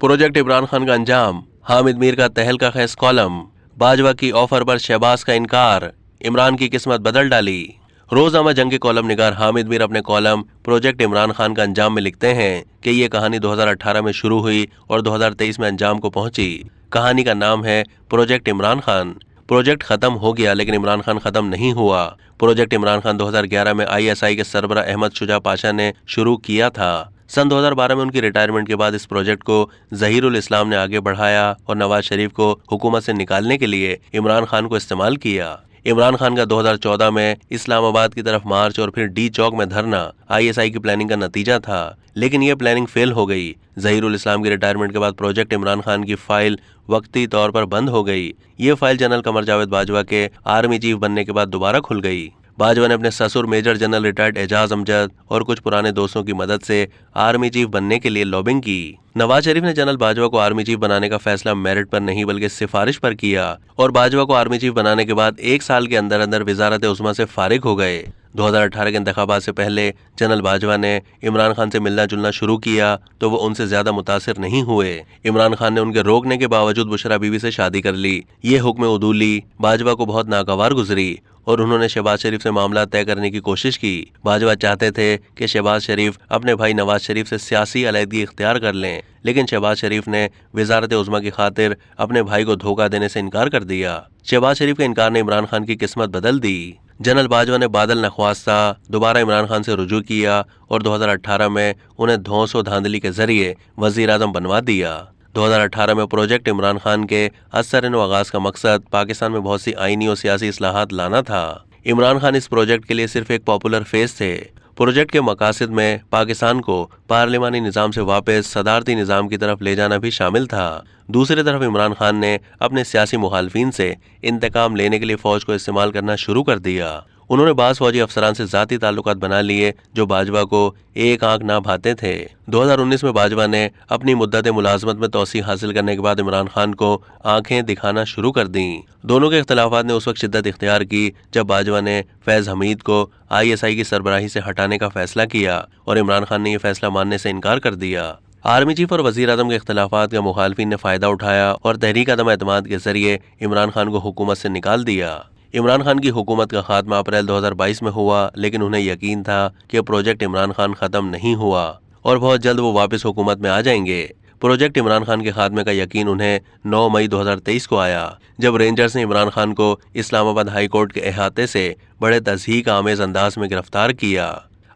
Project Imran Khan का अंजाम, हामिद मीर का तहलका खेज कॉलम, बाजवा की ऑफर पर शहबाज का इनकार, इमरान की किस्मत बदल डाली। रोजनामा जंग के कॉलम निगार हामिद मीर अपने कॉलम प्रोजेक्ट इमरान खान का अंजाम में लिखते हैं कि ये कहानी 2018 में शुरू हुई और 2023 में अंजाम को पहुंची। कहानी का नाम है प्रोजेक्ट इमरान खान। प्रोजेक्ट खत्म हो गया लेकिन इमरान खान खत्म नहीं हुआ। प्रोजेक्ट इमरान खान 2011 में ISI के सरबरा अहमद शुजा पाशा ने शुरू किया था। सन 2012 में उनकी रिटायरमेंट के बाद इस प्रोजेक्ट को ज़हीरुल इस्लाम ने आगे बढ़ाया और नवाज शरीफ को हुकूमत से निकालने के लिए इमरान खान को इस्तेमाल किया। इमरान खान का 2014 में इस्लामाबाद की तरफ मार्च और फिर डी चौक में धरना ISI की प्लानिंग का नतीजा था, लेकिन ये प्लानिंग फेल हो गई। ज़हीरुल इस्लाम की रिटायरमेंट के बाद प्रोजेक्ट इमरान खान की फाइल वक्ती तौर पर बंद हो गई। ये फाइल जनरल कमर जावेद बाजवा के आर्मी चीफ बनने के बाद दोबारा खुल गई। बाजवा ने अपने ससुर major general retired Ijaz Amjad और कुछ पुराने दोस्तों की मदद से आर्मी चीफ बनने के लिए लॉबिंग की। नवाज शरीफ ने जनरल बाजवा को आर्मी चीफ बनाने का फैसला मेरिट पर नहीं बल्कि सिफारिश पर किया और बाजवा को आर्मी चीफ बनाने के बाद 1 साल के अंदर अंदर वजारत उस्मा से फारिग हो गए। 2018 के इंतखाबात से पहले जनरल बाजवा ने इमरान खान से मिलना जुलना शुरू किया तो वो उनसे ज्यादा मुतासिर नहीं हुए। इमरान खान ने उनके रोकने के बावजूद बुशरा बीवी से शादी कर ली। ये हुक्म उदूली बाजवा को बहुत नागवार गुजरी और उन्होंने शहबाज शरीफ से मामला तय करने की कोशिश की। बाजवा चाहते थे कि शहबाज शरीफ अपने भाई नवाज शरीफ से सियासी अलहदगी इख्तियार कर लें, लेकिन शहबाज शरीफ ने वजारत उज़्मा की खातिर अपने भाई को धोखा देने से इनकार कर दिया। शहबाज शरीफ के इनकार ने इमरान खान की किस्मत बदल दी। जनरल बाजवा ने बादल नख्वास्ता दोबारा इमरान खान से रुजू किया और 2018 में उन्हें धौंस और धांधली के जरिए वजीर आज़म बनवा दिया। 2018 में प्रोजेक्ट इमरान खान के असर व आगाज का मकसद पाकिस्तान में बहुत सी आईनी और सियासी इस्लाहात लाना था। इमरान खान इस प्रोजेक्ट के लिए सिर्फ एक पॉपुलर फेस थे। प्रोजेक्ट के मकासद में पाकिस्तान को पार्लिमानी निज़ाम से वापस सदारती निज़ाम की तरफ ले जाना भी शामिल था। दूसरी तरफ इमरान खान ने अपने सियासी मुखालफिन से इंतकाम लेने के लिए फौज को इस्तेमाल करना शुरू कर दिया। उन्होंने बाज़ फौजी अफसरान से ज़ाती ताल्लुकात बना लिए जो बाजवा को एक आंख ना भाते थे। 2019 में बाजवा ने अपनी मुद्दत मुलाजमत में तोसी हासिल करने के बाद इमरान खान को आंखें दिखाना शुरू कर दी। दोनों के इख्तलाफात ने उस वक्त शिद्दत इख्तियार की जब बाजवा ने फैज़ हमीद को ISI की सरबराही से हटाने का फैसला किया और इमरान खान ने यह फैसला मानने से इनकार कर दिया। आर्मी चीफ और वजीर आज़म के इख्तलाफात का मुखालफिन ने फ़ायदा उठाया और तहरीक अदम एतमाद के जरिए इमरान खान को हुकूमत से निकाल दिया। इमरान खान की हुकूमत का खात्मा अप्रैल 2022 में हुआ, लेकिन उन्हें यकीन था कि प्रोजेक्ट इमरान खान ख़त्म नहीं हुआ और बहुत जल्द वो वापस हुकूमत में आ जाएंगे। प्रोजेक्ट इमरान खान के खात्मे का यकीन उन्हें 9 मई 2023 को आया जब रेंजर्स ने इमरान खान को इस्लामाबाद हाई कोर्ट के अहाते से बड़े तज़हीक आमेज़ अंदाज में गिरफ्तार किया।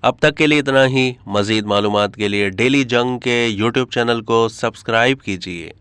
अब तक के लिए इतना ही। मज़ीद मालूमात के लिए डेली जंग के YouTube चैनल को सब्सक्राइब कीजिए।